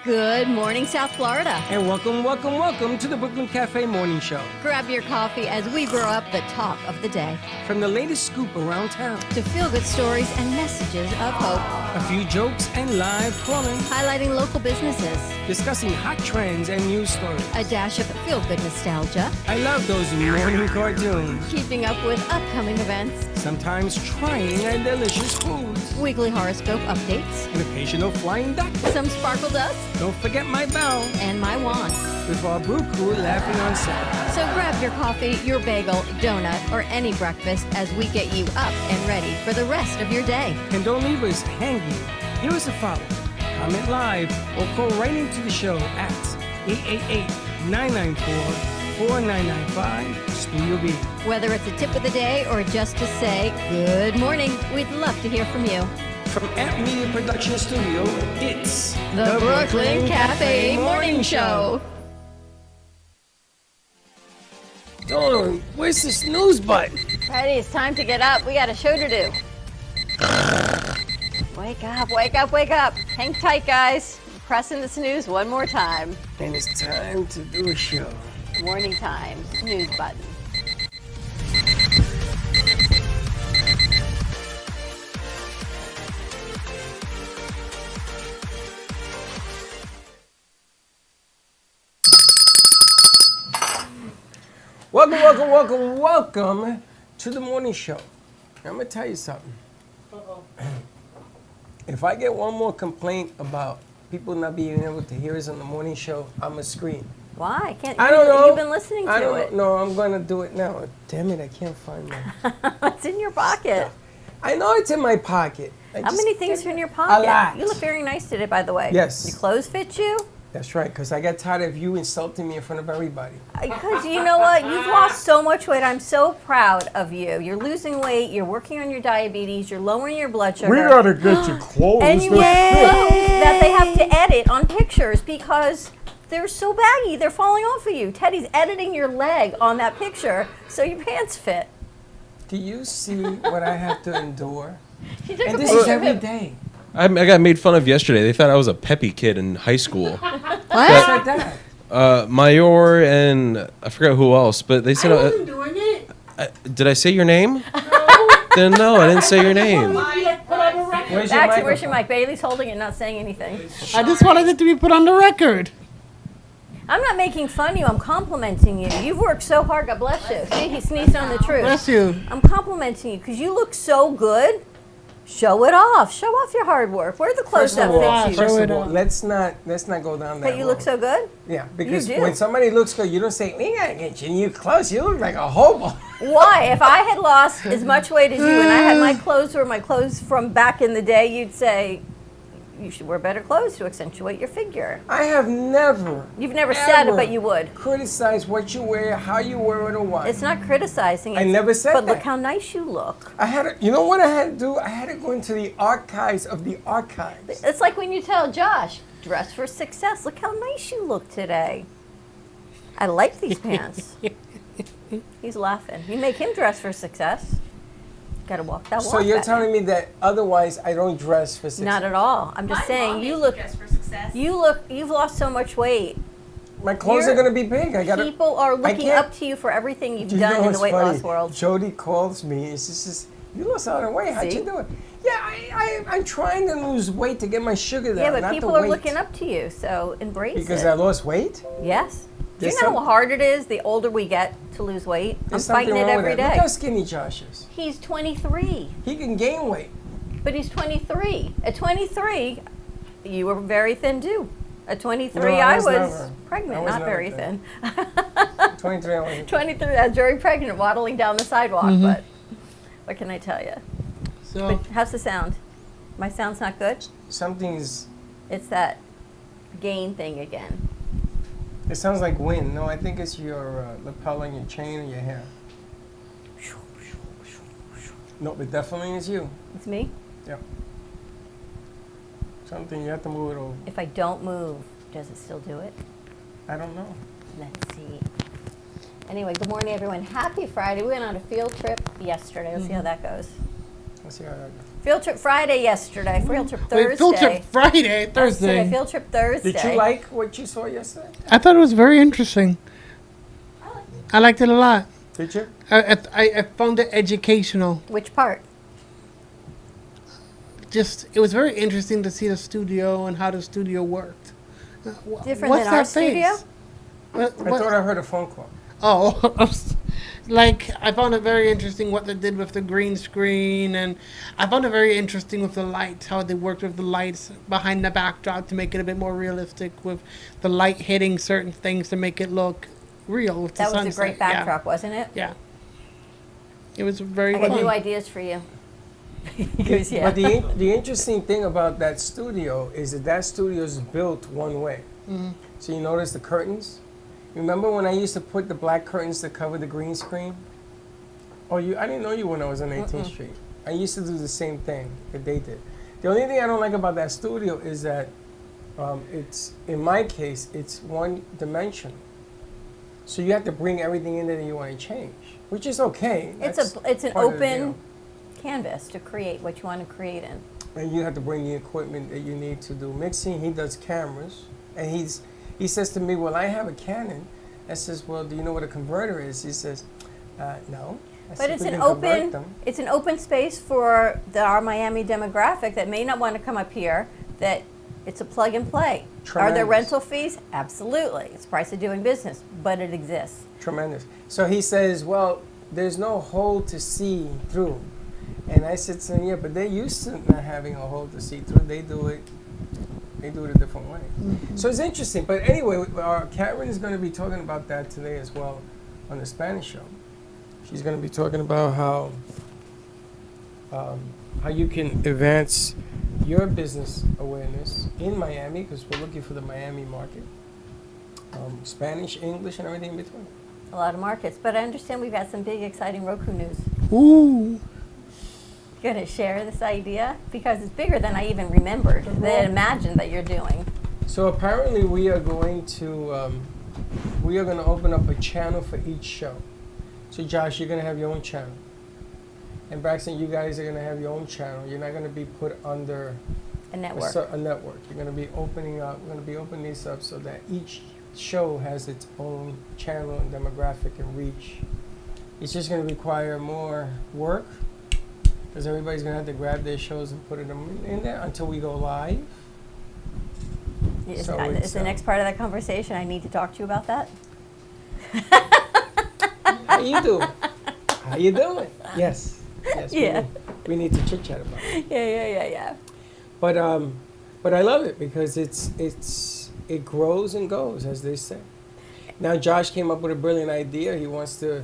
Good morning, South Florida. And welcome to the Brooklyn Cafe Morning Show. Grab your coffee as we brew up the talk of the day. From the latest scoop around town to feel-good stories and messages of hope. A few jokes and live calling. Highlighting local businesses. Discussing hot trends and news stories. A dash of feel-good nostalgia. I love those morning cartoons. Keeping up with upcoming events. Sometimes trying and delicious foods. Weekly horoscope updates. An occasional flying duck. Some sparkle dust. Don't forget my bell. And my wand. With our brew crew laughing on set. So grab your coffee, your bagel, donut, or any breakfast as we get you up and ready for the rest of your day. And don't leave us hanging. Give us a follow. Comment live or call right into the show at 888-994-4995 Studio B. Whether it's a tip of the day or just to say good morning, we'd love to hear from you. From Amp Media Production Studio, it's the Brooklyn Cafe Morning Show. Dawn, where's the snooze button? Freddie, it's time to get up. We got a show to do. Wake up, wake up, wake up. Hang tight, guys. Pressing the snooze one more time. And it's time to do a show. Morning time, snooze button. Welcome to the morning show. I'm going to tell you something. If I get one more complaint about people not being able to hear us on the morning show, I'm going to scream. Why? I don't know. You've been listening to it. No, I'm going to do it now. Damn it, I can't find my... It's in your pocket. I know it's in my pocket. How many things are in your pocket? A lot. You look very nice today, by the way. Yes. Your clothes fit you? That's right, because I got tired of you insulting me in front of everybody. Because you know what? You've lost so much weight. I'm so proud of you. You're losing weight. You're working on your diabetes. You're lowering your blood sugar. We gotta get you clothes. And you wear clothes that they have to edit on pictures because they're so baggy. They're falling off of you. Teddy's editing your leg on that picture so your pants fit. Do you see what I have to endure? She took And a this picture is of every him. day. I got made fun of yesterday. They thought I was a peppy kid in high school. Just like that. Mayor and I forgot who else, but they said. I wasn't doing it. Did I say your name? Then no, I didn't say your name. Where's your mic? Bailey's holding it, not saying anything. I just wanted it to be put on the record. I'm not making fun of you. I'm complimenting you. You've worked so hard. God bless you. See, he sneezed on the truth. Bless you. I'm complimenting you because you look so good. Show it off. Show off your hard work. Where are the clothes that fit you? First Show of it all, off. let's not go down that But you look road. so good. Yeah, because You do. when somebody looks good, you don't say, "We gotta get you new clothes." You look like a hobo. Why? If I had lost as much weight as you and I had my clothes were my clothes from back in the day, you'd say you should wear better clothes to accentuate your figure. I have never. You've never said it, ever but you would. criticize what you wear, how you wear it, or what. It's not criticizing. I it's- never said But that. look how nice you look. I had to, you know what I had to do? I had to go into the archives of the archives. It's like when you tell Josh, dress for success. Look how nice you look today. I like these pants. He's laughing. You make him dress for success. Got to walk that walk. So you're that telling man. me that otherwise I don't dress for success? Not at all. I'm just saying you look. You've lost so much weight. My clothes You're- are gonna be big. I gotta. People are looking can't- up to you for everything you've You done know in the what's weight funny? loss world. Jody calls me. It's just, you lost a lot of weight. How'd See? you do it? Yeah, I'm trying to lose weight to get my sugar down. Yeah, but not people the are weight. looking up to you, so embrace Because it. I lost weight. Yes. Do you There's know some- how hard it is the older we get to lose weight? There's I'm fighting something it wrong every with that. day. Look how skinny Josh is. He's 23, He can gain weight. but he's 23. At 23, you were very thin too. At 23, No, I I was was never. pregnant, I was not never very thin. thin. 23, I wasn't. 23, I was very pregnant, waddling down the sidewalk, but what can I tell you? So But how's the sound? My sound's not good? Something's. It's that gain thing again. It sounds like wind. No, I think it's your lapel on your chain or your hair. No, it definitely is you. It's me. Yeah. Something you have to move it over. If I don't move, does it still do it? I don't know. Let's see. Anyway, good morning, everyone. Happy Friday. We went on a field trip yesterday. Let's see how that goes. Let's see how that goes. Field trip Friday yesterday. Field trip Thursday. Wait, field trip Friday, Yesterday, Thursday. field trip Thursday. Did you like what you saw yesterday? I thought it was very interesting. I liked it a lot. Did you? I found it educational. Which part? Just, it was very interesting to see the studio and how the studio worked. Different than our studio? I thought I heard a phone call. Oh, like, I found it very interesting what they did with the green screen, and I found it very interesting with the lights, how they worked with the lights behind the backdrop to make it a bit more realistic, with the light hitting certain things to make it look real with the That was a sunset. great backdrop, wasn't it? Yeah. It was very I got fun. new ideas for you. He goes, yeah. But the interesting thing about that studio is that studio is built one way. Mm-hmm. So you notice the curtains? Remember when I used to put the black curtains to cover the green screen? Oh, I didn't know you when I was on 18th Street. I used to do the same thing that they did. The only thing I don't like about that studio is that it's, in my case, it's one dimensional. So you have to bring everything in there that you want to change, which is okay. It's an part of the open deal. canvas to create what you want to create in. And you have to bring the equipment that you need to do mixing. He does cameras, and he says to me, "Well, I have a Canon." I says, "Well, do you know what a converter is?" He says, "No." I But said, it's "We an can convert open them." it's an open space for our Miami demographic that may not want to come up here. That it's a plug and play. Are there Tremendous. rental fees? Absolutely. It's the price of doing business, but it exists. Tremendous. So he says, "Well, there's no hole to see through," and I said to him, "Yeah, but they're used to not having a hole to see through. They do it a different way." So it's interesting. But anyway, Karen is going to be talking about that today as well on the Spanish show. She's going to be talking about how you can advance your business awareness in Miami, because we're looking for the Miami market. Spanish, English, and everything in between. A lot of markets, but I understand we've got some big, exciting Roku news. Ooh. Going to share this idea because it's bigger than I even remembered, than imagined that you're doing. So apparently we are going to open up a channel for each show. So Josh, you're going to have your own channel. And Braxton, you guys are going to have your own channel. You're not going to be put under A network. a network. You're going to be opening these up so that each show has its own channel and demographic and reach. It's just going to require more work because everybody's going to have to grab their shows and put them in there until we go live. Is, So is it's, the next part of that conversation I need to talk to you about that? How you doing? How you doing? Yes. Yes. Yeah. We need to chit chat about it. Yeah. But I love it because it grows and goes, as they say. Now Josh came up with a brilliant idea. He wants to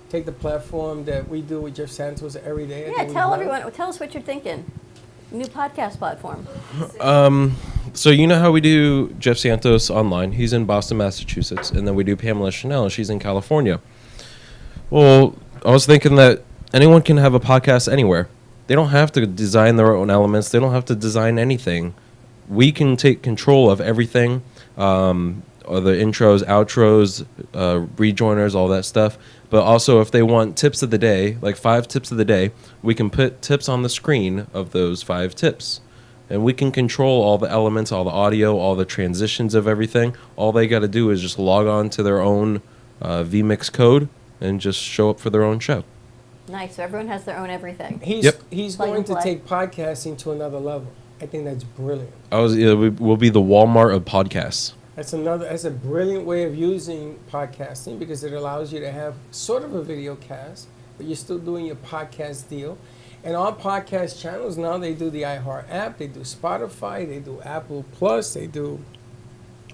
take the platform that we do with Jeff Santos every day. Yeah, tell everyone, tell us what you're thinking. New podcast platform. So you know how we do Jeff Santos online? He's in Boston, Massachusetts, and then we do Pamela Chanel. She's in California. Well, I was thinking that anyone can have a podcast anywhere. They don't have to design their own elements. They don't have to design anything. We can take control of everything, or the intros, outros, rejoiners, all that stuff. But also, if they want tips of the day, like 5 tips of the day, we can put tips on the screen of those 5 tips. And we can control all the elements, all the audio, all the transitions of everything. All they got to do is just log on to their own vMix code and just show up for their own show. Nice. So everyone has their own everything. He's Yep. he's Plug going and to play. take podcasting to another level. I think that's brilliant. We'll be the Walmart of podcasts. That's a brilliant way of using podcasting because it allows you to have sort of a video cast, but you're still doing your podcast deal. And all podcast channels now, they do the iHeart app, they do Spotify, they do Apple Plus, they do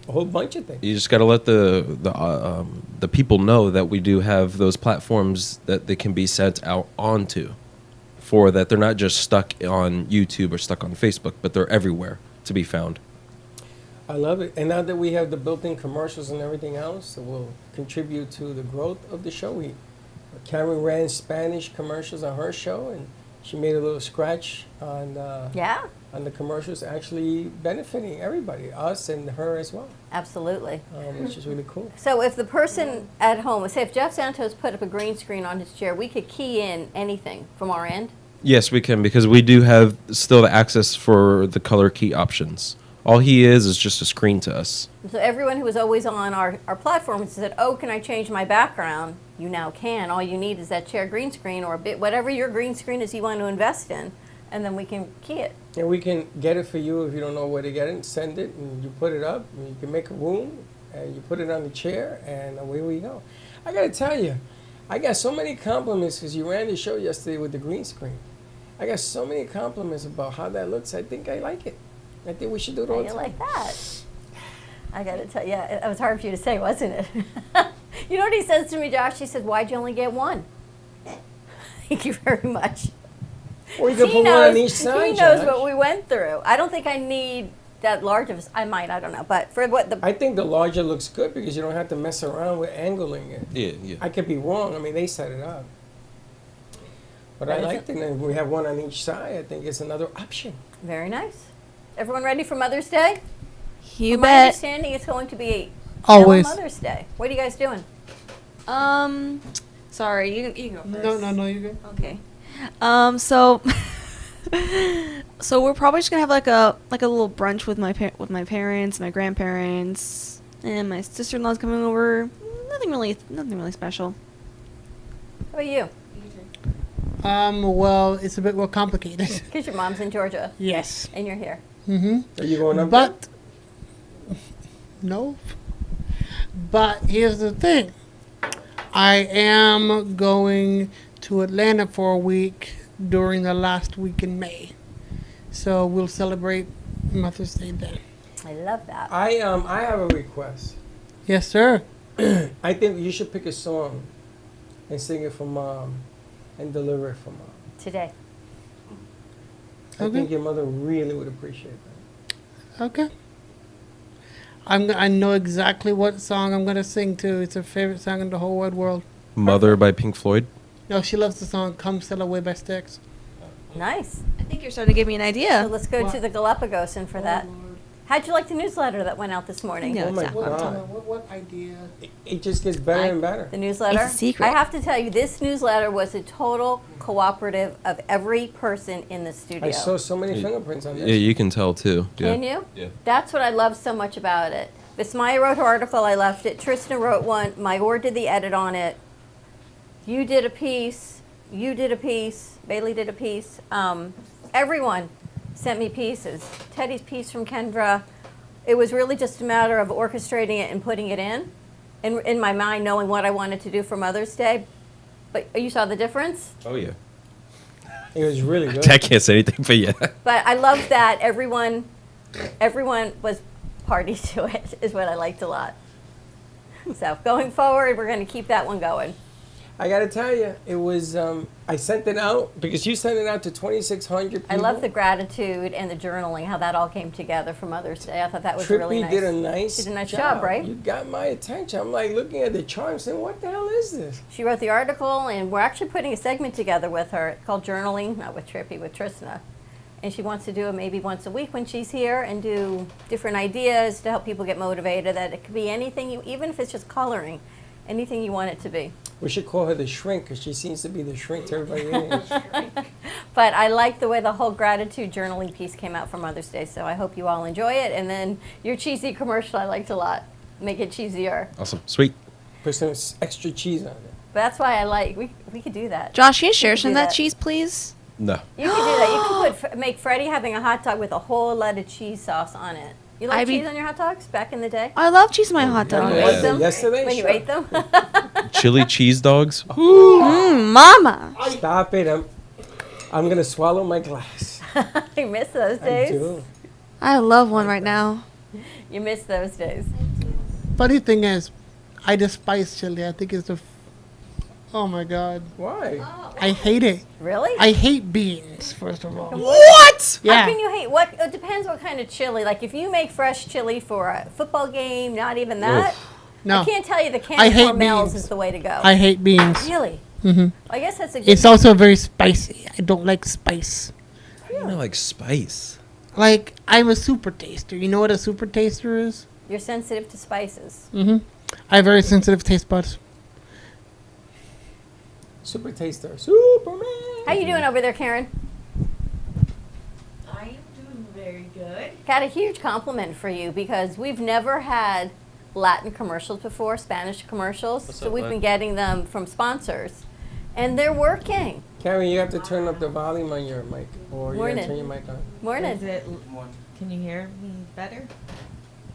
a whole bunch of things. You just got to let the people know that we do have those platforms that they can be sent out onto, for that they're not just stuck on YouTube or stuck on Facebook, but they're everywhere to be found. I love it. And now that we have the built-in commercials and everything else that will contribute to the growth of the show, Karen ran Spanish commercials on her show, and she made a little scratch on the commercials, actually benefiting everybody, us and her as well, Absolutely. which is really cool. So if the person at home, say if Jeff Santos put up a green screen on his chair, we could key in anything from our end? Yes, we can because we do have still the access for the color key options. All he is just a screen to us. So everyone who was always on our platform said, oh, can I change my background? You now can. All you need is that shared green screen or a bit, whatever your green screen is you want to invest in, and then we can key it. And we can get it for you if you don't know where to get it. Send it, and you put it up. And you can make a room, and you put it on the chair, and away we go. I gotta tell you, I got so many compliments because you ran the show yesterday with the green screen. I got so many compliments about how that looks. I think I like it. I think we should do it all How the you time. like that? I got to tell you, it was hard for you to say, wasn't it? You know what he says to me, Josh? He said, why'd you only get one? Thank you very much. Or you can put one on each He side, knows Josh. what we went through. I don't think I need that large of. I might. I don't know. But for what the I think the larger looks good because you don't have to mess around with angling it. Yeah. I could be wrong. I mean, they set it up. But I That like isn't- it. And if we have one on each side, I think it's another option. very nice. Everyone ready for Mother's Day? You From my bet. understanding, it's going to be a Always. Mother's Day. What are you guys doing? Sorry, you can go first. No, you're good. Okay. So, so we're probably just gonna have like a little brunch with my parents, my grandparents, and my sister-in-law's coming over. Nothing really special. How about you? Well, it's a bit more complicated. Because your mom's in Georgia Yes. and you're here. Are you going up But no. But here's the thing. I am going to Atlanta for a week during the last week in May. So we'll celebrate Mother's Day then. I love that. I have a request. Yes, sir. I think you should pick a song and sing it for Mom and deliver it for Mom. Today. I Okay. think your mother really would appreciate that. Okay. I know exactly what song I'm gonna sing to. It's her favorite song in the whole wide world. Mother by Pink Floyd. No, she loves the song "Come Sail Away" by Styx. Nice. I think you're starting to give me an So idea. let's go What? to the Galapagos and for that. How'd you like the newsletter that went out this morning? Yeah. Oh my exactly. God. What idea? It just gets better and better. The newsletter? It's a secret. I have to tell you, this newsletter was a total cooperative of every person in the studio. I saw so many fingerprints on Yeah, this. you can tell too. Yeah. Can you? Yeah. That's what I love so much about it. Vismaya wrote her article, I left it. Tristan wrote one. Mayor did the edit on it. You did a piece. You did a piece. Bailey did a piece. Everyone sent me pieces. Teddy's piece from Kendra. It was really just a matter of orchestrating it and putting it in my mind, knowing what I wanted to do for Mother's Day. But you saw the difference? Oh yeah. It was really good. I can't say anything, but yeah. But I love that everyone was party to it, is what I liked a lot. So going forward, we're going to keep that one going. I gotta tell you, it was. I sent it out because you sent it out to 2,600 people. I love the gratitude and the journaling, how that all came together for Mother's Day. I thought that was Trippy really nice. did a nice. She did a nice job, right? You got my attention. I'm like looking at the chart and saying, "What the hell is this?" She wrote the article, and we're actually putting a segment together with her called Journaling, not with Trippy, with Tristana. And she wants to do it maybe once a week when she's here and do different ideas to help people get motivated. That it could be anything, even if it's just coloring, anything you want it to be. We should call her the shrink because she seems to be the shrink to everybody else. But I like the way the whole gratitude journaling piece came out for Mother's Day, so I hope you all enjoy it. And then your cheesy commercial I liked a lot. Make it cheesier. Awesome. Sweet. Put some extra cheese on it. But that's why I like, we could do that. Josh, can you share can some do of that that. cheese, please? No. You can do that. You can make Freddie having a hot dog with a whole lot of cheese sauce on it. You like I mean- cheese on your hot dogs back in the day? I love cheese in my hot When dog. you Yeah. ate them? Yesterday, When you sure. ate them? Chili cheese dogs. Mama. Stop it! I'm gonna swallow my glass. I miss those I days. do. I love one right now. You miss those days. Funny thing is, I despise chili. I think it's the. Oh my God. Why? I hate it. Really? I hate beans, first of all. What? How Yeah. can you hate what? It depends what kind of chili. Like if you make fresh chili for a football game, not even that. No. I can't tell you the I can hate Hormel's beans. is the way to go. I hate beans. Really? Mhm. I guess that's a good. It's also very spicy. I don't like spice. You know, like spice. Like, I'm a super taster. You know what a super taster is? You're sensitive to spices. Mm-hmm. I have very sensitive taste buds. Super taster. Superman. How you doing over there, Karen? I am doing very good. Got a huge compliment for you because we've never had Latin commercials before, Spanish commercials. What's So up, we've bud? been getting them from sponsors, and they're working. Karen, you have to turn up the volume on your mic, or you Morning. gotta turn your mic on. Is Morning. it? Can you hear me better?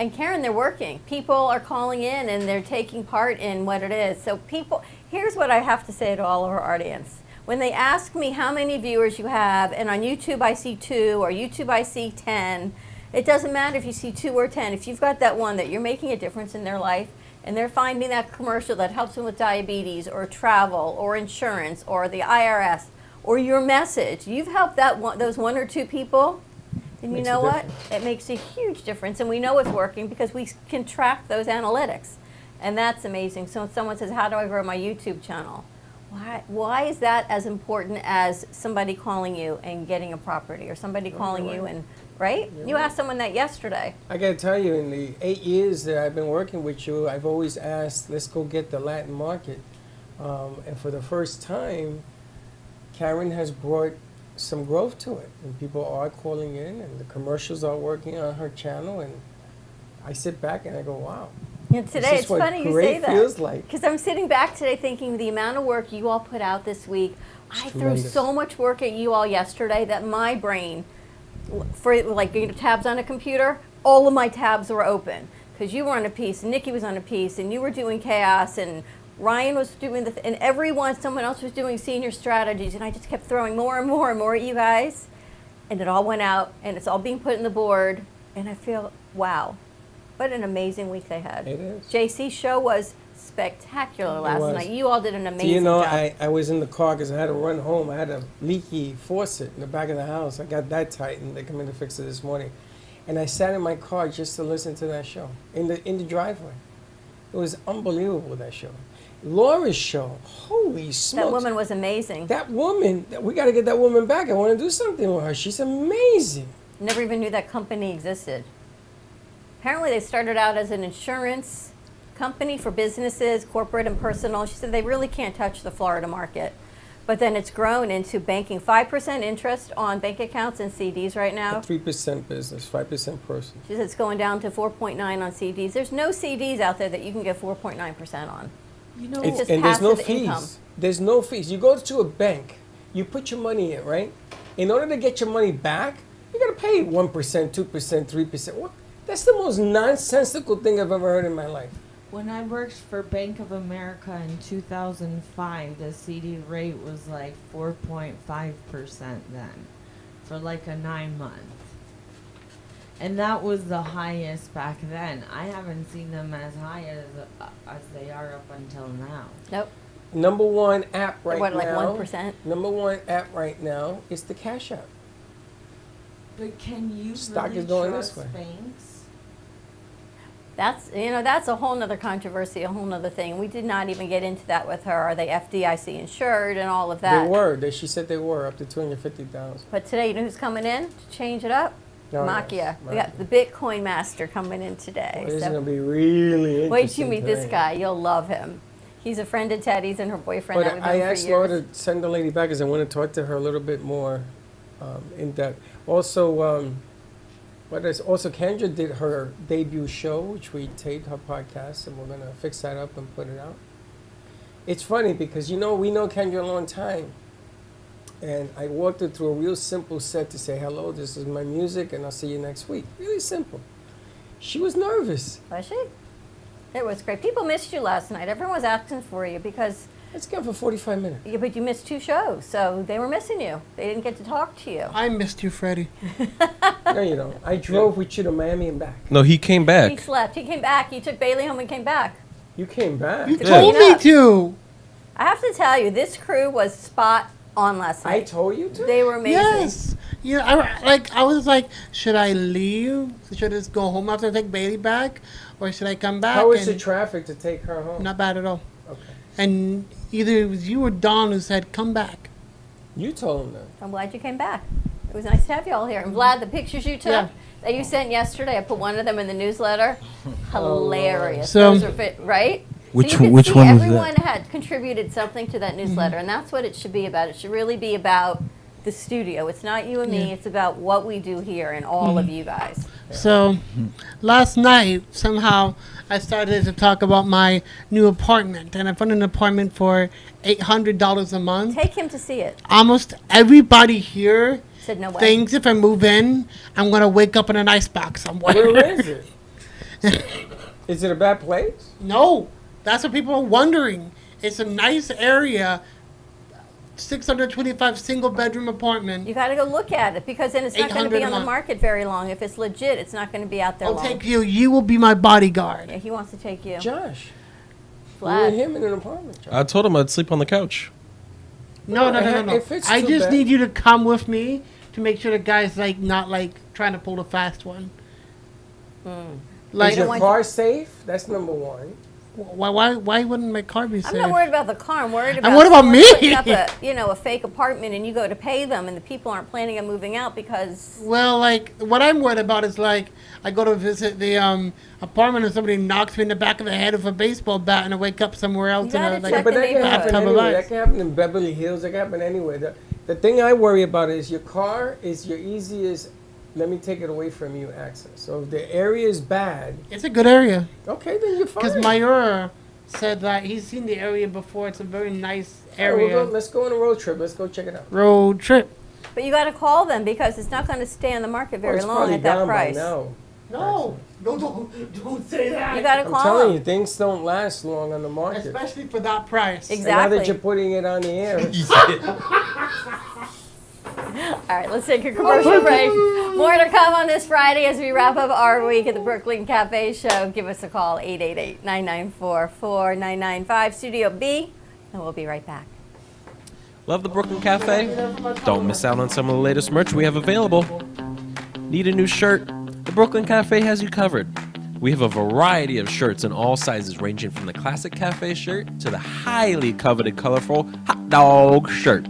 And Karen, they're working. People are calling in and they're taking part in what it is. So people, here's what I have to say to all of our audience. When they ask me how many viewers you have, and on YouTube I see 2 or YouTube I see 10, it doesn't matter if you see 2 or 10. If you've got that one that you're making a difference in their life and they're finding that commercial that helps them with diabetes or travel or insurance or the IRS or your message, you've helped that one, those 1 or 2 people. And you Makes a know what? difference. It makes a huge difference, and we know it's working because we can track those analytics, and that's amazing. So if someone says, "How do I grow my YouTube channel?" Why is that as important as somebody calling you and getting a property, or somebody calling you and right? You asked someone that yesterday. I gotta tell you, in the 8 years that I've been working with you, I've always asked, let's go get the Latin market. And for the first time, Karen has brought some growth to it. And people are calling in, and the commercials are working on her channel. And I sit back and I go, wow. You know, today This is it's what funny you say great that feels like. because I'm sitting back today thinking the amount of work you all put out this week. I threw Tremendous. so much work at you all yesterday that my brain, for like tabs on a computer, all of my tabs were open because you were on a piece, and Nikki was on a piece, and you were doing chaos, and Ryan was doing and everyone, someone else was doing senior strategies, and I just kept throwing more and more and more at you guys, and it all went out, and it's all being put in the board, and I feel, wow, what an amazing week they had. It is. JC's show was spectacular last was. night. You all did an Do amazing you know, job. I was in the car because I had to run home. I had a leaky faucet in the back of the house. I got that tightened. They come in to fix it this morning. And I sat in my car just to listen to that show in the driveway. It was unbelievable, that show. Laura's show, holy smokes. That woman was amazing. That woman, we got to get that woman back. I want to do something with her. She's amazing. Never even knew that company existed. Apparently, they started out as an insurance company for businesses, corporate and personal. She said they really can't touch the Florida market. But then it's grown into banking. 5% interest on bank accounts and CDs right now. 3% business, 5% person. She said it's going down to 4.9 on CDs. There's no CDs out there that you can get 4.9% on. You know, It's just And there's no passive fees. income. There's no fees. You go to a bank, you put your money in, right? In order to get your money back, you got to pay 1%, 2%, 3%. What? That's the most nonsensical thing I've ever heard in my life. when I worked for Bank of America in 2005, the CD rate was like 4.5% then for like a 9 month. And that was the highest back then. I haven't seen them as high as they are up until now. Nope. Number one app right What, like now. 1%? Number one app right now is the Cash App. But can you Stock really is going trust this way. banks? That's a whole nother controversy, a whole nother thing. We did not even get into that with her. Are they FDIC insured and all of that? They were. She said they were up to 250,000. But today, you know who's coming in to change it up? Oh, Makia. yes, We got the Bitcoin master coming in today. This is So going to be really interesting. wait till you meet this tonight. guy. You'll love him. He's a friend of Teddy's and her boyfriend But that we've I known asked for Laura years. to send the lady back because I want to talk to her a little bit more in depth. Also, also Kendra did her debut show, which we taped her podcast, and we're going to fix that up and put it out. It's funny because, we know Kendra a long time. And I walked her through a real simple set to say, hello, this is my music, and I'll see you next week. Really simple. She was nervous. Was she? It was great. People missed you last night. Everyone was asking for you because, Let's go for 45 minutes. yeah, but you missed 2 shows, so they were missing you. They didn't get to talk to you. I missed you, Freddie. No, you don't. I drove with you to Miami and back. No, he came He back. slept. He came back. You took Bailey home and came back. You came back. You To told clean me up. to. I have to tell you, this crew was spot on last I night. told you to. They were amazing. Yes. Yeah, I was like, should I leave? Should I just go home after I take Bailey back? Or should I come back? How was the and traffic to take her home? not bad at all. Okay. And either it was you or Don who said, come back. You told him that. I'm glad you came back. It was nice to have you all here. And Vlad, the pictures you took Yeah. that you sent yesterday, I put one of them in the newsletter. Hilarious. So- Those are fit, right? Which so you can which see one was everyone that? had contributed something to that newsletter, and that's what it should be about. It should really be about the studio. It's not you and me. It's about what we do here and all of you guys. So, last night, somehow, I started to talk about my new apartment. And I found an apartment for $800 a month. Take him to see it. Almost everybody here Said no way. thinks if I move in, I'm going to wake up in an icebox somewhere. Where is it? Is it a bad place? No, that's what people are wondering. It's a nice area, 625 single bedroom apartment. You got to go look at it because then it's not going to 800 be a on the month. market very long. If it's legit, it's not going to be out there I'll long. take you. You will be my bodyguard. Yeah, he wants to take you. Josh, you Vlad. and him in an apartment. Josh. I told him I'd sleep on the couch. No. If it's I too just bad- need you to come with me to make sure the guy's like not like trying to pull the fast one. Like, Is your car safe? That's number one. why wouldn't my car be safe? I'm not worried about the car. I'm worried about what about someone me? putting up a fake apartment and you go to pay them and the people aren't planning on moving out because Well, like what I'm worried about is like I go to visit the apartment and somebody knocks me in the back of the head with a baseball bat and I wake up somewhere else You and gotta I check like But the that can neighborhood. happen Bathtub of anywhere. ice. That can happen in Beverly Hills. That can happen anywhere. The thing I worry about is your car is your easiest, let me take it away from you, access. So if the area is bad, it's a good area okay, then you're fine. because Mayur said that he's seen the area before. It's a very nice All right, area. let's go on a road trip. Let's go check it out. Road trip. but you got to call them because it's not going to stay on the market very it's long probably at that down price. by now. No, don't say that. You got to I'm call telling them. you, things don't last long on the market. Especially for that price. And now that you're Exactly. putting it on the air, All right, let's take a commercial break. More to come on this Friday as we wrap up our week at the Brooklyn Cafe Show. Give us a call, 888-994-4995, Studio B, and we'll be right back. Love the Brooklyn Cafe? Don't miss out on some of the latest merch we have available. Need a new shirt? The Brooklyn Cafe has you covered. We have a variety of shirts in all sizes, ranging from the classic cafe shirt to the highly coveted colorful hot dog shirt.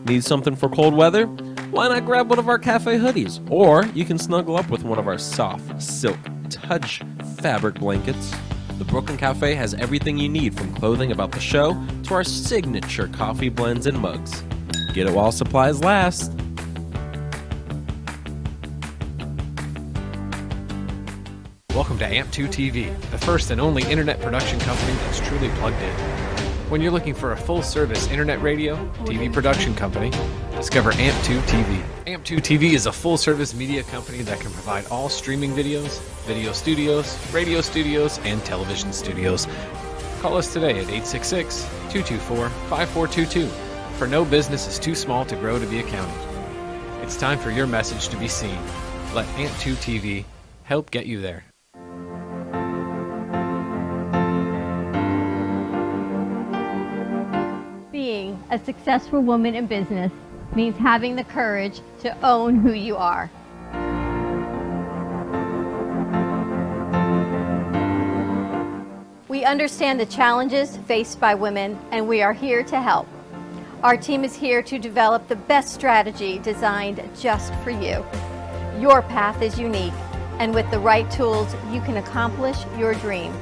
Need something for cold weather? Why not grab one of our cafe hoodies? Or you can snuggle up with one of our soft silk touch fabric blankets. The Brooklyn Cafe has everything you need, from clothing about the show to our signature coffee blends and mugs. Get it while supplies last. Welcome to AMP2 TV, the first and only internet production company that's truly plugged in. When you're looking for a full-service internet radio, TV production company, discover AMP2 TV. AMP2 TV is a full-service media company that can provide all streaming videos, video studios, radio studios, and television studios. Call us today at 866-224-5422, for no business is too small to grow to be accounted. It's time for your message to be seen. Let AMP2 TV help get you there. Being a successful woman in business means having the courage to own who you are. We understand the challenges faced by women, and we are here to help. Our team is here to develop the best strategy designed just for you. Your path is unique, and with the right tools, you can accomplish your dream.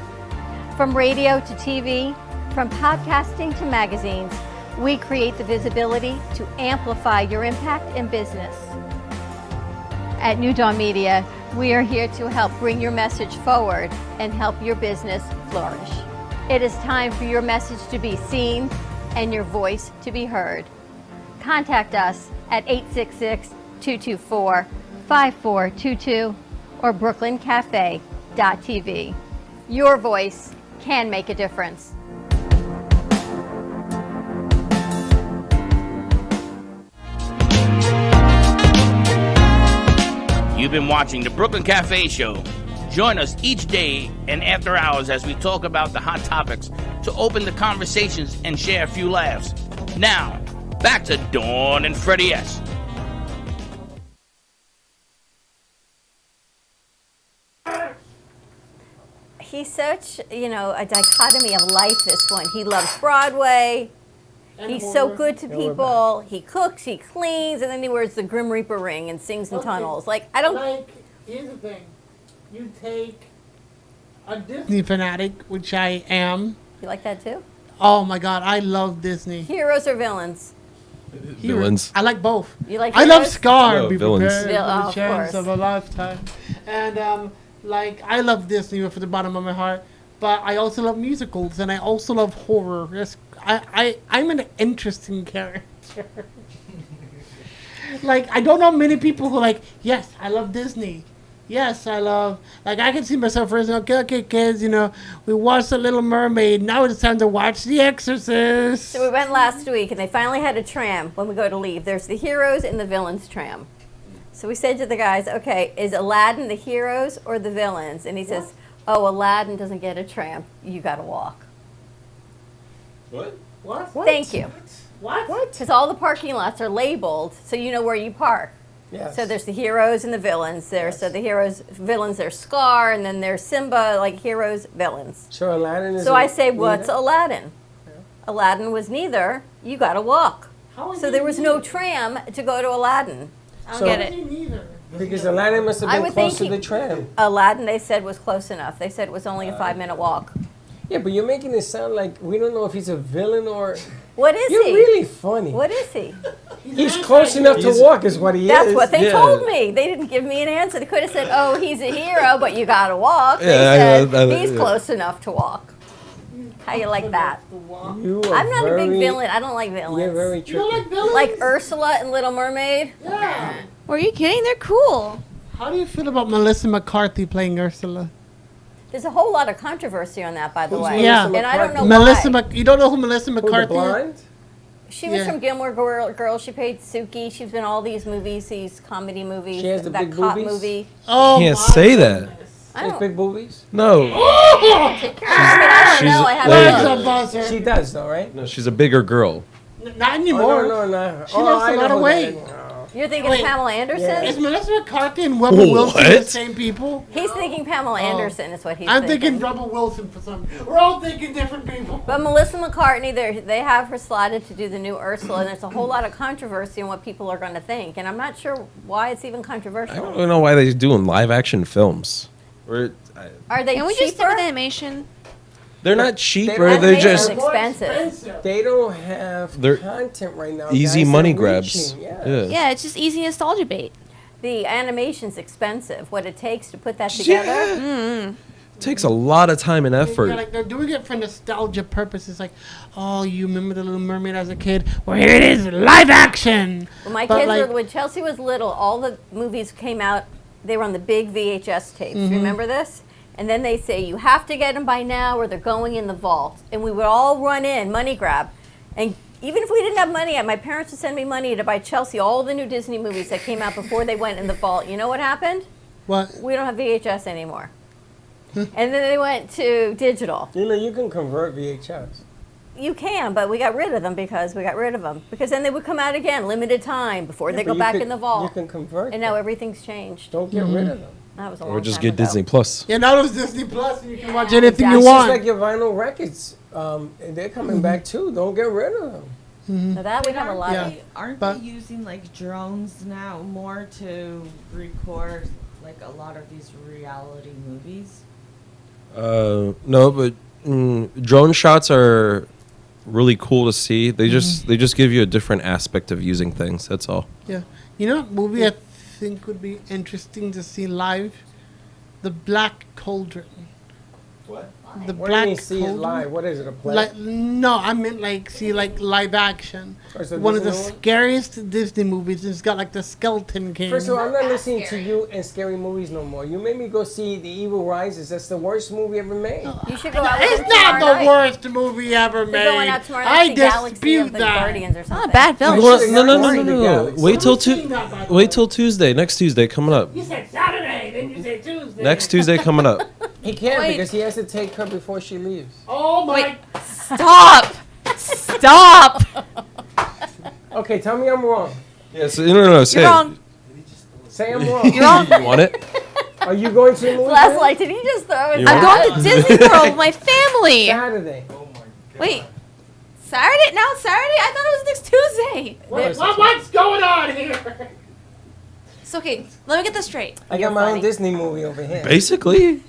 From radio to TV, from podcasting to magazines, we create the visibility to amplify your impact in business. At New Dawn Media, we are here to help bring your message forward and help your business flourish. It is time for your message to be seen and your voice to be heard. Contact us at 866-224-5422 or brooklyncafe.tv. Your voice can make a difference. You've been watching the Brooklyn Cafe Show. Join us each day and after hours as we talk about the hot topics to open the conversations and share a few laughs. Now, back to Dawn and Freddie S. He's such, a dichotomy of life, this one. He loves Broadway. He's so good to people. He cooks, he cleans, and then he wears the Grim Reaper ring and sings in tunnels. Like, I don't... Like, here's the thing. You take a Disney fanatic, which I am. You like that too? Oh my God, I love Disney. Heroes or villains? Villains. I like both. You like I love heroes? Scar. No, Be villains. prepared for Oh, the of chance course. of a lifetime. And like I love Disney from the bottom of my heart, but I also love musicals and I also love horror. I'm an interesting character. Like I don't know many people who like. Yes, I love Disney. Yes, I love. Like I can see myself raising. Okay, kids. You know, we watched The Little Mermaid. Now it's time to watch The Exorcist. So we went last week, and they finally had a tram when we go to leave. There's the heroes and the villains tram. So we said to the guys, okay, is Aladdin the heroes or the villains? And he says, oh, Aladdin doesn't get a tram. You got to walk. What? What? Thank you. What? Because all the parking lots are labeled, so you know where you park. Yes. So there's the heroes and the villains. So the heroes, villains, there's Scar, and then there's Simba, like heroes, villains. So Aladdin is. So I say, what's Aladdin? Aladdin was neither. You got to walk. So there was no tram to go to Aladdin. I don't So- get it. Because Aladdin must have I been would close think to the tram. Aladdin, they said, was close enough. They said it was only a 5-minute walk. Yeah, but you're making it sound like we don't know if he's a villain or. What is You're he? really funny. What is he? He's close enough to walk, is what he That's is. what they Yeah. told me. They didn't give me an answer. They could have said, "Oh, he's a hero, but you gotta walk." They Yeah, said I- he's yeah. close enough to walk. How you like that? You are I'm not a big very- villain. I don't like villains. You're very You don't tricky. like villains? Like Ursula in Little Mermaid. Yeah. Were you kidding? They're cool. How do you feel about Melissa McCarthy playing Ursula? There's a whole lot of controversy on that, by the Who's way. Yeah. And I don't know Melissa why. You don't know who Melissa Who, the McCarthy is? blind? She was Yeah. from Gilmore Girls. She played Suki. She's been in all these movies, these comedy movies. She has the that big cop boobies? movie. Oh, Can't my say that. goodness. I She has don't. big boobies? No. I mean, I don't know. I haven't There's looked. a buzzer. She does, though, right? No, she's a bigger girl. Not Oh, anymore. no. She lost a lot of weight. You're thinking Wait. Pamela Anderson? Is Melissa McCarthy and Rebel Wilson the What? same people? He's thinking Pamela Anderson is what he's I'm thinking. thinking Rebel Wilson for some. We're all thinking different people. But Melissa McCartney, they have her slotted to do the new Ursula, and there's a whole lot of controversy on what people are going to think. And I'm not sure why it's even I controversial. don't know why they're doing live action films. Or, Are they Can we just stick cheaper? with animation? they're not cheaper. don't- They're Animation's just expensive. They don't have They're content right now. easy guys. money They're grabs. reaching, Yeah. Yeah, it's just easy nostalgia bait. The animation's expensive. What it takes to put that together. It takes a lot of time and effort. Yeah, like they're doing it for nostalgia purposes. Like, oh, you remember the Little Mermaid as a kid? Well, here it is, live action. When my But, kids like- were, when Chelsea was little, all the movies came out. They were on the big VHS tapes. Mm-hmm. Remember this? And then they say you have to get them by now, or they're going in the vault. And we would all run in, money grab, and even if we didn't have money, my parents would send me money to buy Chelsea all the new Disney movies that came out before they went in the vault. You know what happened? What? We don't have VHS anymore. And then they went to digital. You know, you can convert VHS. You can, but we got rid of them because then they would come out again, limited time, before Yeah, they but go you back can- in the vault. You can convert. And now everything's changed. Don't get rid of them. That was a long Or just time get ago. Disney Plus. Yeah, now there's Disney Plus, and you can watch Yeah, anything exactly. you It's just want. like your vinyl records. They're coming back too. Don't get rid of them. So that we have a lot Yeah. of. Aren't But- they using like drones now more to record like a lot of these reality movies? No, but drone shots are really cool to see. They just give you a different aspect of using things. That's all. Yeah. You know what movie I think would be interesting to see live? The Black Cauldron. What? The What do you Black mean see it Cauldron. live? What is it, a play? Like no, I meant like see like live action. Or is it One of the Disney one? scariest Disney movies. It's got like the Skeleton King. First of all, I'm not listening to you and scary movies no more. You made me go see The Evil Rises. That's the worst movie ever made. You should go out with It's them not tomorrow the night. worst movie ever They're going made. out tomorrow night I to see Galaxy of dispute the that. Guardians or something. Not a bad film. You Well, should've no, gone no, to no, see no, the no. Galaxy. Wait till Seen that, by the Wait way. till Tuesday. Next Tuesday coming up. You said Saturday, then you said Tuesday. Next Tuesday coming up. He can't Wait. because he has to take her before she leaves. Oh my! Wait. Stop! Stop! Okay, tell me I'm wrong. Yes. No. Say You're it. wrong. Say I'm wrong. You're wrong. You want it? Are you going to the movie? Last like, did he just throw it? You I'm want going to Disney World with my family. Saturday. Wait. Saturday? Now it's Saturday? I thought it was next Tuesday. What's going on here? It's okay. Let me get this straight. I got my own Disney movie over here. Basically.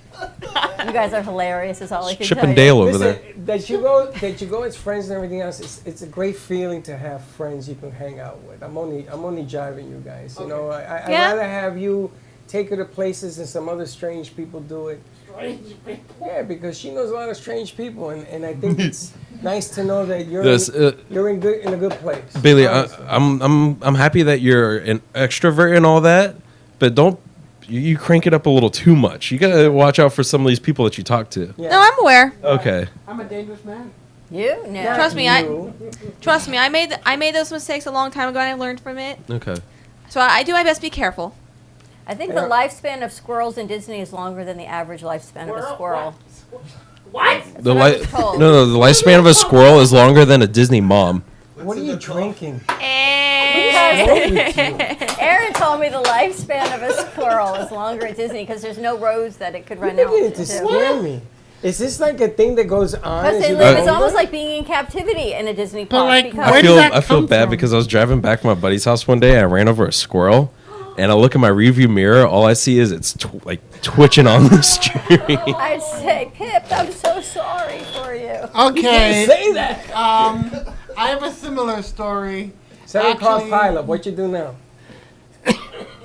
You guys are hilarious. Is all I can Chip tell and you. Dale over there. Listen, that you go as friends and everything else. It's a great feeling to have friends you can hang out with. I'm only jiving you guys. You know, I'd Yeah. rather have you take her to places and some other strange people do it. Yeah, because she knows a lot of strange people, and I think it's nice to know that you're This, you're in a good place. Bailey, Honestly. I'm happy that you're an extrovert and all that, but don't you crank it up a little too much. You gotta watch out for some of these people that you talk to. Yeah. No, I'm aware. Okay. I'm a dangerous man. You? No. Trust me, You. Trust me. I made those mistakes a long time ago, and I learned from it. Okay. So I do my best to be careful. I think the lifespan of squirrels in Disney is longer than the average lifespan of a squirrel. The what I was told. no, the lifespan of a squirrel is longer than a Disney mom. What are you drinking? Aaron told me the lifespan of a squirrel is longer at Disney because there's no roads that it could run You're out beginning to into. scare me. Is this like a thing that goes on? Because as they you live, get it's older? almost like being in captivity in a Disney But, park. like, because where did that I feel come bad from? because I was driving back to my buddy's house one day and I ran over a squirrel, and I look in my rearview mirror. All I see is it's like twitching on the street. I'd say, Pip, I'm so sorry for you. Okay. Say that. I have a similar story. 7-car Actually- pileup. What you do now?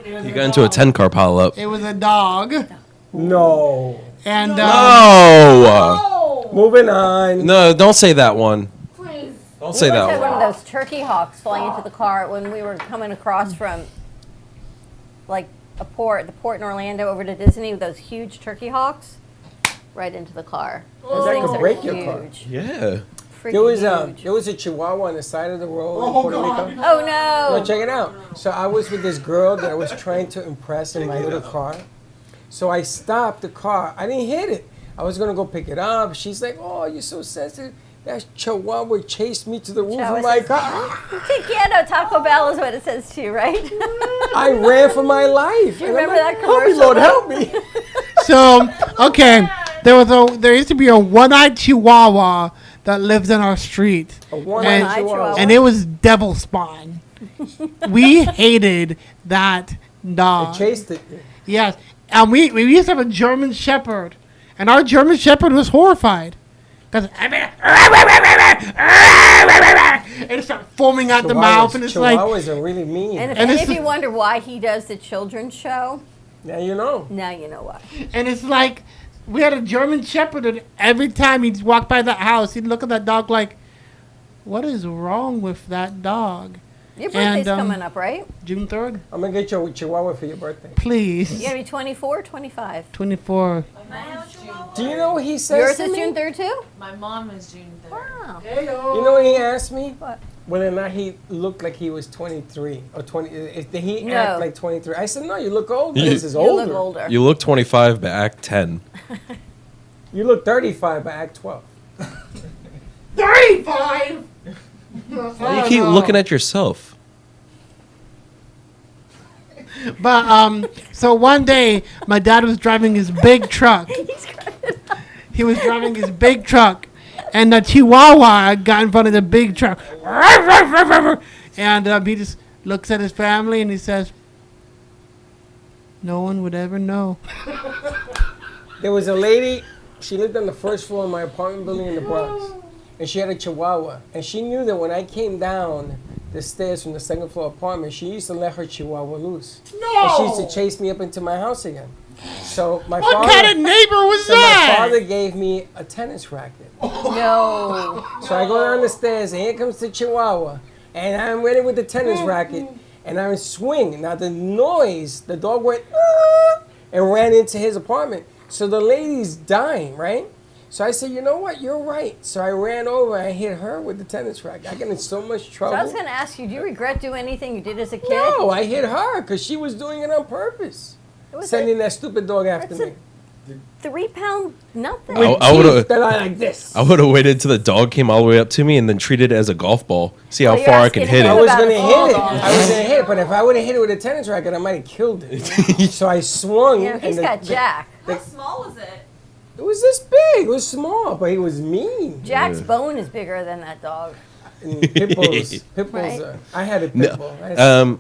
You got into a 10-car pileup. It was a dog, No. and No, Moving on. no, don't say that one. Don't say We that once had one. one of those turkey hawks fly into the car when we were coming across from, like, the port in Orlando over to Disney with those huge turkey hawks, right into the car. Those That things could are break your car. huge. Yeah. Freaking huge. There was a Chihuahua on the side of the road in Puerto Rico. Oh No, no! check it out. So I was with this girl that I was trying to impress in my little car. So I stopped the car. I didn't hit it. I was gonna go pick it up. She's like, "Oh, you're so sensitive." That Chihuahua chased me to the roof of my car. Chiquito Taco Bell is what it says to you, right? I ran for my life. You And I'm remember like, that "Help me, commercial? Lord, help me." so okay. There used to be a one-eyed Chihuahua that lived in our street, A one-eyed One-eyed Chihuahua. Chihuahua. and it was devil spawn. We hated that dog. I chased it. Yes, and we used to have a German Shepherd, and our German Shepherd was horrified because it started foaming out the mouth, and it's like, Chihuahuas are really mean. And if And any it's of you wonder why he does the children's show, Now you know. now you know why. and it's like we had a German Shepherd, and every time he'd walk by that house, he'd look at that dog like, "What is wrong with that dog?" Your birthday's And, coming up, right? June 3rd, I'm gonna get you a Chihuahua for your birthday. please. You gotta be 24, 25. 24. Do you know what he says Yours to is me? June 3rd too? My mom is June 3rd. Wow. You know what he asked me? What? Whether or not he looked like he was 23 or 20. Did he No. act like 23? I said, no, you look older. You- This is You older. look older. You look 25, but act 10. You look 35, but act 12. 35! You keep looking at yourself. But so one day my dad was driving his big truck. He was driving his big truck, and the Chihuahua got in front of the big truck. And he just looks at his family and he says, "No one would ever know." There was a lady, she lived on the first floor of my apartment building in the Bronx, and she had a Chihuahua. And she knew that when I came down the stairs from the second floor apartment, she used to let her Chihuahua loose. No! And she used to chase me up into my house again. So my What father, kind of neighbor was so my that? father gave me a tennis racket. No. So I go down the stairs, and here comes the Chihuahua, and I'm ready with the tennis racket, and I swing. Now the noise, the dog went "Ah," and ran into his apartment. So the lady's dying, right? So I said, you know what? You're right. So I ran over, and I hit her with the tennis racket. I got in so much So trouble. I was gonna ask you, do you regret doing anything you did as a kid? No, I hit her because she was doing it on purpose, It was sending that stupid dog after That's me. 3-pound nothing. I would have. That I like this. I would have waited till the dog came all the way up to me and then treated it as a golf ball. See how Oh, you're far I asking can hit him I it. was about gonna a hit it. dog. I was gonna hit it, but if I would have hit it with a tennis racket, I might have killed it. So I swung. Yeah, he's and got Jack. How small was it? It was this big. It was small, but he was mean. Jack's bone is bigger than that dog. And pit bulls. Right. I had a pit bull.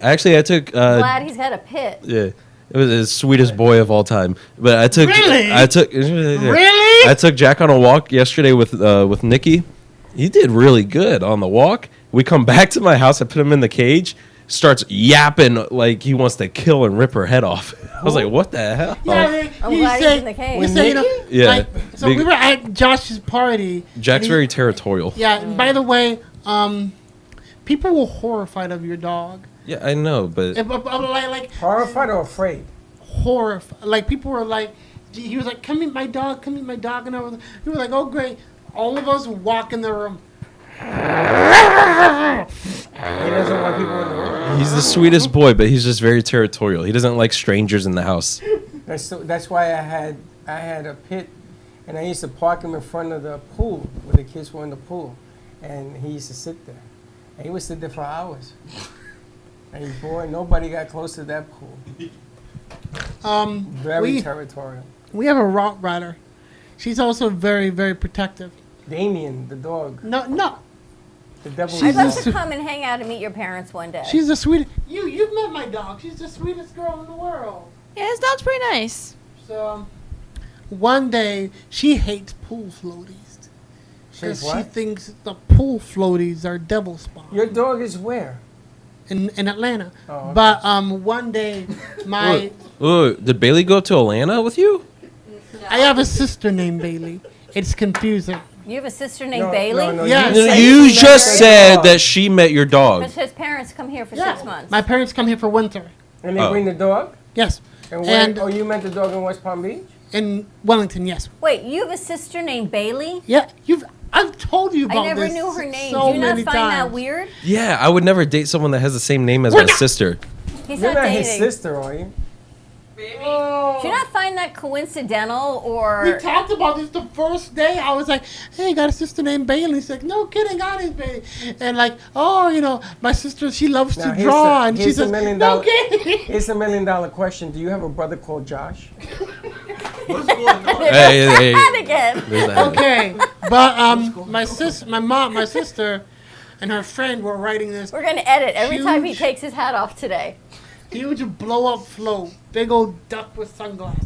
Actually, I took. Glad he's got a pit. Yeah, It was the sweetest boy of all time. But I took Really? I took Jack on a walk yesterday with Nikki. He did really good on the walk. We come back to my house. I put him in the cage. Starts yapping like he wants to kill and rip her head off. I was like, "What the hell?" Yeah, I'm you glad he's say, in the cage. you say, you know, Yeah. like, so Big- we were at Josh's party. Jack's and he- very territorial. Yeah. And by the way, people were horrified of your dog. Yeah, I know, but Like Horrified or afraid? horrified. Like people were like, he was like, "Come meet my dog, come meet my dog," and he was like, "Oh great!" All of us walk in the room. He doesn't want people in the room. he's the sweetest boy, but he's just very territorial. He doesn't like strangers in the house. That's why I had a pit, and I used to park him in front of the pool where the kids were in the pool, and he used to sit there, and he would sit there for hours. And boy, nobody got close to that pool. Very we territorial. we have a Rottweiler. She's also very very protective. Damien, the dog, No, the devil. She's I'd a love su- to come and hang out and meet your parents one day. she's the sweetest. You've met my dog. She's the sweetest girl in the world. Yeah, his dog's pretty nice. So one day she hates pool floaties. She's She what? thinks the pool floaties are devil spawn Your dog is where? in Atlanta. Oh, okay. But one day my Ooh, did Bailey go up to Atlanta with you? I have a sister named Bailey. It's confusing. You have a sister named No, Bailey? no, no, Yes. you No, said you met just your said dog. that she met your dog. Because his parents come here for 6 months. My parents come here for winter. And they Oh. bring the dog? Yes. And where? And- Oh, you met the dog in West Palm Beach? In Wellington, yes. Wait, you have a sister named Bailey? Yeah, I've told you about I never this knew her name. so Do you not many find that times. weird? Yeah, I would never date someone that has the same name as We're my not- sister. He's You're not not dating. his sister, are you? Do you not find that coincidental We or talked about this the first day. I was like, "Hey, I got a sister named Bailey." He's like, "No kidding, I is Bailey." And like, "Oh, you know, my sister, she loves Now, to draw," and she here's says, $1 million. "No kidding." Here's $1 million question. Do you have a brother called Josh? Hey, that again? there's that. Okay, but my sister, and her friend were writing this We're gonna edit every time he Huge. takes his hat off today. huge blow up float, big old duck with sunglasses.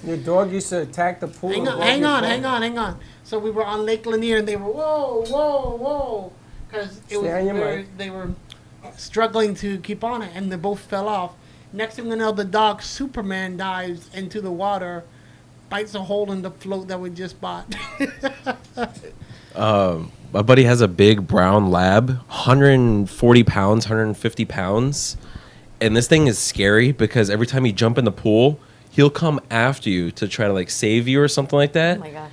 Your dog used to attack the pool. Hang and on, blow hang your on, phone. hang on. So we were on Lake Lanier, and they were whoa, because it Stay on your was mic. they were struggling to keep on it, and they both fell off. Next thing you know, the dog Superman dives into the water, bites a hole in the float that we just bought. My buddy has a big brown lab, 140 pounds, 150 pounds. And this thing is scary because every time you jump in the pool, he'll come after you to try to like save you or something like that. Oh my gosh.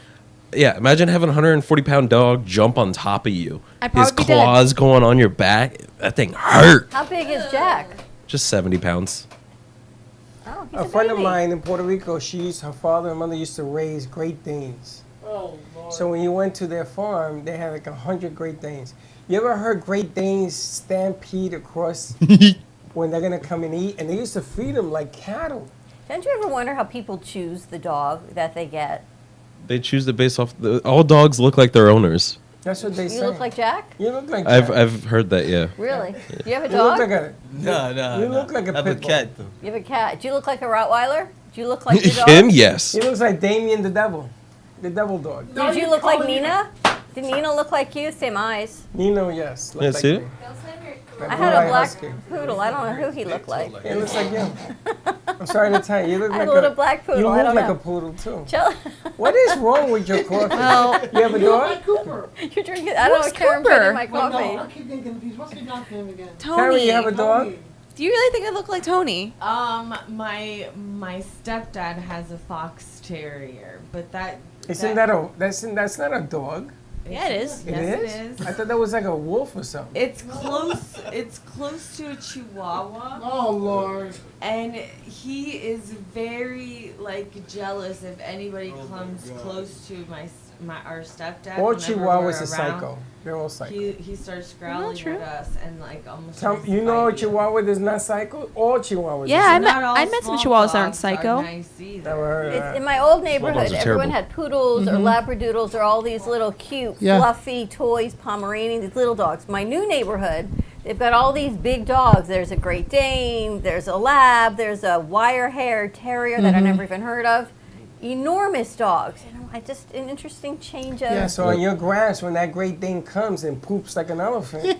Yeah, imagine having a 140-pound dog jump on top of you. I'd His probably be dead. claws going on your back. That thing hurt. How big is Jack? Just 70 pounds. Oh, he's A friend of baby. mine in Puerto Rico, her father and mother used to raise Great Danes. Oh, Lord. So when you went to their farm, they had like 100 Great Danes. You ever heard Great Danes stampede across when they're gonna come and eat? And they used to feed them like cattle. Don't you ever wonder how people choose the dog that they get? They choose the base off. All dogs look like their owners. That's what they You say. look like Jack? You look like I've heard that, yeah. Really? Do you have a You look dog? like a. No. You look like a I have a pit bull. cat though. You have a cat. Do you look like a Rottweiler? Do you look like your dog? Him, yes. He looks like Damien the devil, the devil dog. No, Did you you look like calling me- Nina? Did Nina look like you? Same eyes. Nino, yes. looks Yeah, like see? me. That I had blue-eyed a black husky. poodle. I don't know who he looked like. It looks like you. I'm sorry to tell you, you look I like had a little black poodle. You I look don't like know. a poodle too. Chill. What is wrong with your coffee? Well, You have a dog? Cooper. You're drinking. I don't know. Who's Karen put Cooper? in my Well, no, coffee. I keep getting confused. What's the dog name again? Tony. Carrie, you have a dog? Do you really think I look like Tony? My stepdad has a fox terrier, but That's not a dog. Yeah, it is. Yes, It is? I thought that was like a wolf or something. It's close. It's close to a Chihuahua, Oh Lord. and he is very like jealous if anybody comes close to our stepdad. All whenever Chihuahuas we're are around. psycho. They're all psycho. He starts growling true. at us and like almost. Tell, tries to you know a bite you. Chihuahua is not psycho? All Chihuahuas Yeah, are I psycho. met- Not all I met some small Chihuahuas that aren't dogs psycho. Are nice either. Never heard of It's, that. in my old dogs neighborhood, are everyone terrible. had poodles or labradoodles or all these little cute, Yeah. fluffy toys, Pomeranians, these little dogs. My new neighborhood, They've got all these big dogs. There's a Great Dane, there's a Lab, there's a wire-haired terrier that I never even heard of. Enormous dogs. An interesting change of. Yeah, so on your grass, when that Great Dane comes and poops like an elephant,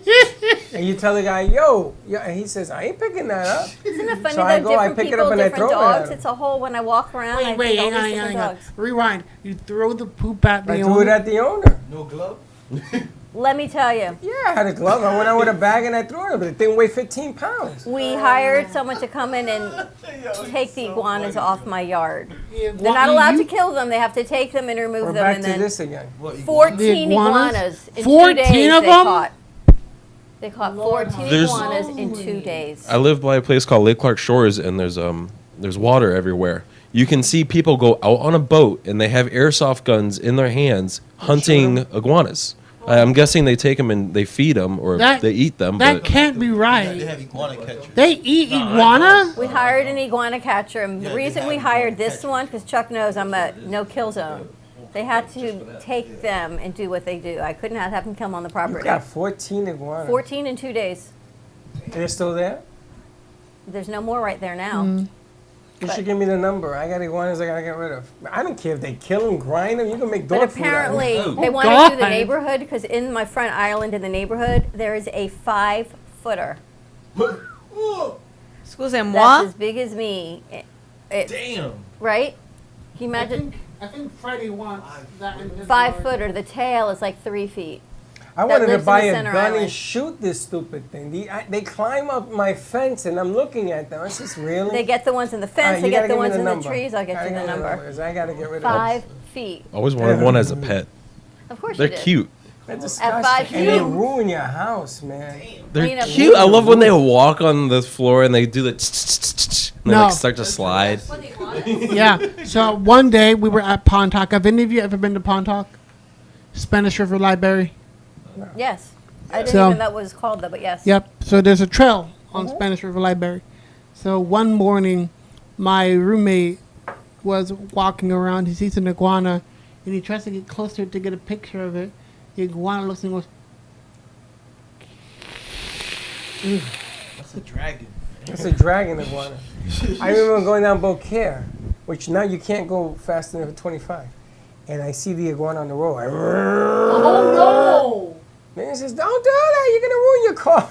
and you tell the guy, yo, and he says, I ain't picking that up. Isn't it funny So I that go, I different pick it people, up and I different throw it at dogs? him. It's a whole, when I walk around, I Wait, see all hang these on. different dogs. Rewind. You throw the poop at the I owner. threw it at the owner. No glove? Let me tell you, Yeah, I had a glove. I went out with a bag and I threw it, but the thing weighed 15 pounds. we hired someone to come in and take the iguanas off my yard. Yeah, They're not allowed to kill them. They have to take them and remove We're them. back And to then this again. 14 The iguanas? iguanas in 14 2 days of they them? caught. They caught 14 There's- iguanas in 2 days. I live by a place called Lake Clark Shores, and there's water everywhere. You can see people go out on a boat, and they have airsoft guns in their hands hunting iguanas. I'm guessing they take them and they feed them, or That- they eat them. That But can't be They right. have iguana catchers. They eat iguana? We hired an iguana catcher, and the Yeah, they reason we have hired iguana this one, because Chuck knows I'm a no-kill zone. They had to take them and do what they do. I couldn't have them come on the You property. got 14 iguanas. 14 in 2 days. They're still there? There's no more right there now. You should give me the number. I got iguanas I gotta get rid of. I don't care if they kill them, grind them. You can make But dog food out of apparently, them. they want to do the God. neighborhood because in my front island in the neighborhood, there is a 5-footer. Excusez-moi. That's as big as me. Damn. Right? Can you imagine? I think Freddie wants that in his 5-footer. The tail is like 3 feet. I that wanted lives to in buy the a center gun island. and shoot this stupid thing. They climb up my fence and I'm looking at them. I says, really? They get the ones in the All fence. right, They you get gotta the give me ones in the number. trees. I'll get Gotta you the give me number. 'cause I gotta get rid of 5 feet. I always wanted one as a pet. Of course They're you did. cute. They're 5 disgusting. And they feet. ruin your house, man. They're You know- cute. I love when they walk on the floor and they do the and they No. like start to slide. Yeah. So one day we were at Pontoc. Have any of you ever been to Pontoc? Spanish River Library? Yes. I didn't So- even know that was called that, but yes. Yep. So there's a trail on Spanish River Library. So one morning, my roommate was walking around. He sees an iguana, and he tries to get closer to get a picture of it. The iguana looks and goes, That's a dragon. It's a dragon iguana. I remember going down Beaucaire, which now you can't go faster than 25. And I see the iguana on the road. "Oh no!" Man says, don't do that. You're going to ruin your car.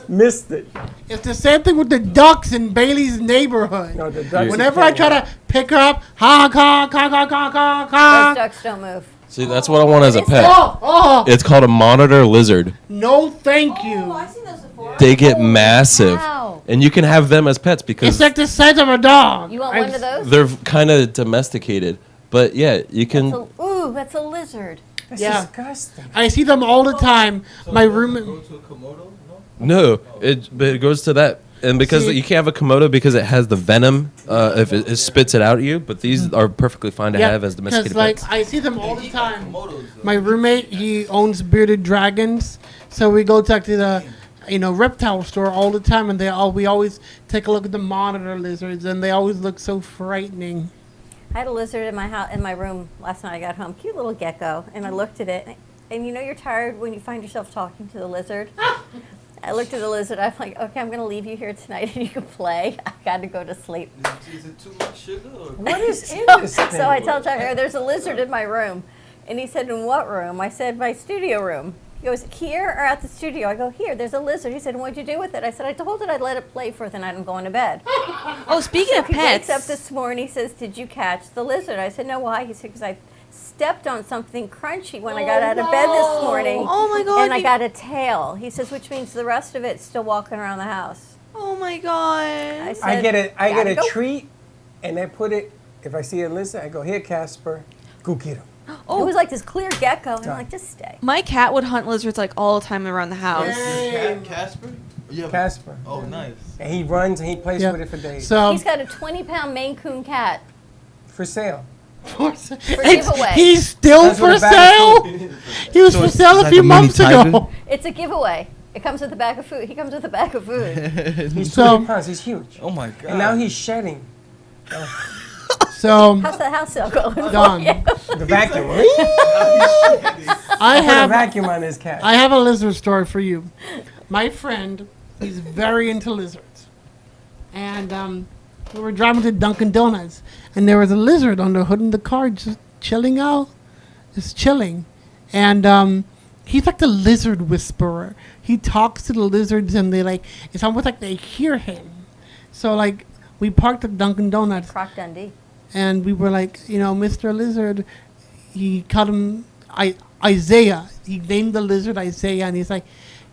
Missed it. It's the same thing with the ducks in Bailey's neighborhood. No, the ducks. Whenever I try to pick her up, honk, honk, honk, honk, honk, honk, Those honk. ducks don't move. See, that's what I want as a pet. Oh, It's called a monitor lizard. no, thank you. I've seen those before. They get massive, Wow. and you can have them as pets It's because like the size of a dog. You want one of those? they're kind of domesticated. But yeah, you can. That's a lizard. That's Yeah. disgusting. I see them all the time. My roommate. Go to a Komodo? No, but it goes to that, and because See- you can't have a Komodo because it has the venom if it spits it out at you. But these are perfectly fine to have as domesticated because like pets. I see them all the time. Komodos, though. My roommate, he owns bearded dragons, so we go talk to the, reptile store all the time, and we always take a look at the monitor lizards, and they always look so frightening. I had a lizard in my house, in my room last night. I got home, cute little gecko, and I looked at it, and you're tired when you find yourself talking to the lizard. I looked at the lizard. I'm like, okay, I'm gonna leave you here tonight, and you can play. I got to go to sleep. Is it too much sugar? Or? What is in this thing? So I tell Tucker, there's a lizard in my room, and he said, in what room? I said, my studio room. He goes, here or at the studio? I go, here. There's a lizard. He said, what'd you do with it? I said, I told it I'd let it play for the night. I'm going to bed. Oh, speaking of He wakes up pets, this morning. He says, "Did you catch the lizard?" I said, "No, why?" He said, "Because I stepped on something crunchy when I got out of bed this morning, oh my god, and I got a tail." He says, "Which means the rest of it's still walking around the house." oh my god. I said, I get a "Gotta go." treat, and I put it. If I see a lizard, I go, here, Casper, go get him. It was like this clear gecko, and I'm like, "Just stay." My cat would hunt lizards like all the time around the house. Cat Casper? Yeah. Casper. Oh, nice. And he runs and he plays Yeah. with it for days. So He's got a 20-pound Maine Coon cat. For sale. giveaway. He's still That's for what a bag of sale. He was for sale a few months ago. It's a giveaway. It comes with a bag of food. He comes with a bag of food. He's So- 20 pounds. He's huge. Oh my god. And now he's shedding. So How's the house sale going? for Done. you? The vacuum. I Put a have vacuum on this cat. I have a lizard story for you. My friend, he's very into lizards, and we were driving to Dunkin' Donuts, and there was a lizard on the hood of the car, just chilling out, just chilling, and he's like the lizard whisperer. He talks to the lizards, and it's almost like they hear him. So like we parked at Dunkin' Donuts, Croc Dundee. and we were like, Mr. Lizard, he called him Isaiah. He named the lizard Isaiah, and he's like,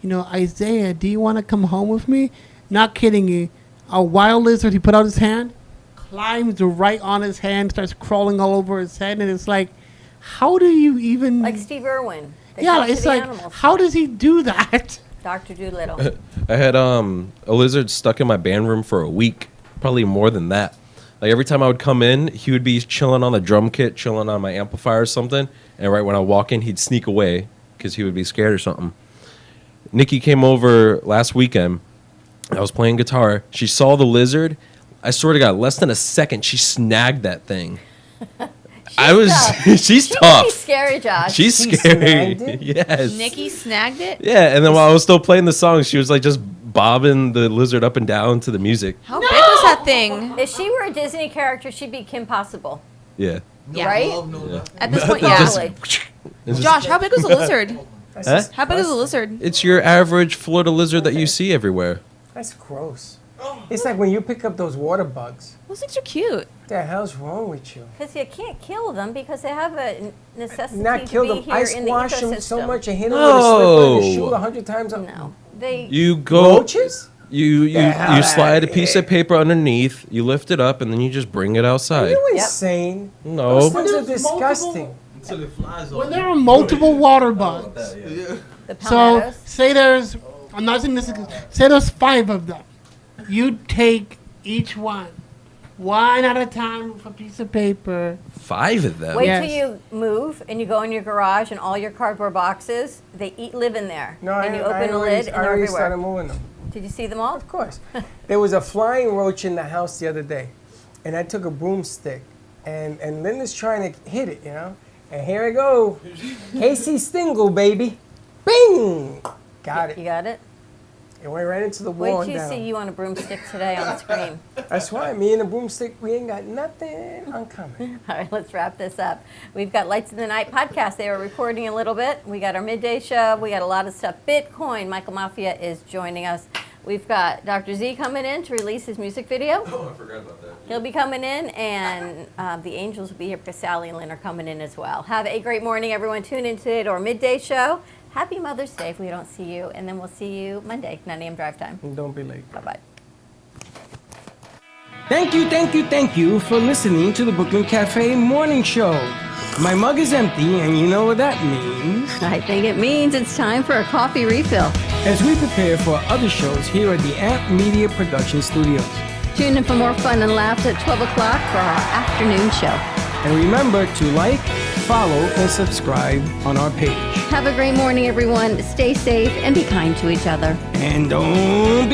Isaiah, do you want to come home with me? Not kidding you. A wild lizard, he put out his hand, climbs right on his hand, starts crawling all over his head, and it's like, how do you even... Like Steve Irwin. They yeah, talk to it's the like, animals. how does he do that? Dr. Doolittle. I had a lizard stuck in my band room for a week, probably more than that. Like every time I would come in, he would be chilling on the drum kit, chilling on my amplifier or something, and right when I walk in, he'd sneak away because he would be scared or something. Nikki came over last weekend. I was playing guitar. She saw the lizard. I swear to God, less than a second, she snagged that thing. She's She can tough. be scary, Josh. She's She scary. snagged it? Yes. Nikki snagged it. Yeah, and then while I was still playing the song, she was like just bobbing the lizard up and down to the music. How big was that thing? If she were a Disney character, she'd be Kim Possible. Yeah. Yeah. Right? Yeah. At this point, yeah. Totally. It's just- Josh, how big was a lizard? Huh? How big is a lizard? It's your average Florida lizard that you see everywhere. That's gross. It's like when you pick up those water bugs. Those things are cute. What the hell's wrong with you? Because you can't kill them because they have a necessity Not kill to be them. here I in the squash ecosystem. them so much and hit them with a slipper and shoot 100 times. No. They... You go. Roaches? You hell slide a outta piece of paper underneath. You lift it up and then you just bring it Are outside. you insane? No. Those things are There's disgusting. Until it flies When on. there are multiple water bugs, Yeah. The so palmettos. say there's, I'm not saying this, say there's 5 of them. You take each one at a time with a piece of paper. 5 of them. Wait Yes. till you move and you go in your garage and all your cardboard boxes, they live in there. No, and you I open the already, lid and I they're already everywhere. started moving them. Did you see them all? Of course. There was a flying roach in the house the other day, and I took a broomstick, and Linda's trying to hit it, and here I go. Casey Stingle, baby. Bing! Got You it. got it? It went right into the Wait wall till and you see down. you on a broomstick today on the screen. That's why me and the broomstick, we ain't got nothing uncommon. All right, let's wrap this up. We've got Lights in the Night podcast. They were recording a little bit. We got our midday show. We got a lot of stuff. Bitcoin. Michael Mafia is joining us. We've got Dr. Z coming in to release his music video. Oh, I forgot about that. He'll be coming in, and the Angels will be here because Sally and Lynn are coming in as well. Have a great morning, everyone. Tune in today to our midday show. Happy Mother's Day if we don't see you, and then we'll see you Monday, 9 a.m. drive time. And don't be late. Bye-bye. Thank you for listening to the Brooklyn Cafe Morning Show. My mug is empty, and you know what that means. I think it means it's time for a coffee refill. As we prepare for other shows here at the Amp Media Production Studios. Tune in for more fun and laughs at 12 o'clock for our afternoon show. And remember to like, follow, and subscribe on our page. Have a great morning, everyone. Stay safe and be kind to each other. And don't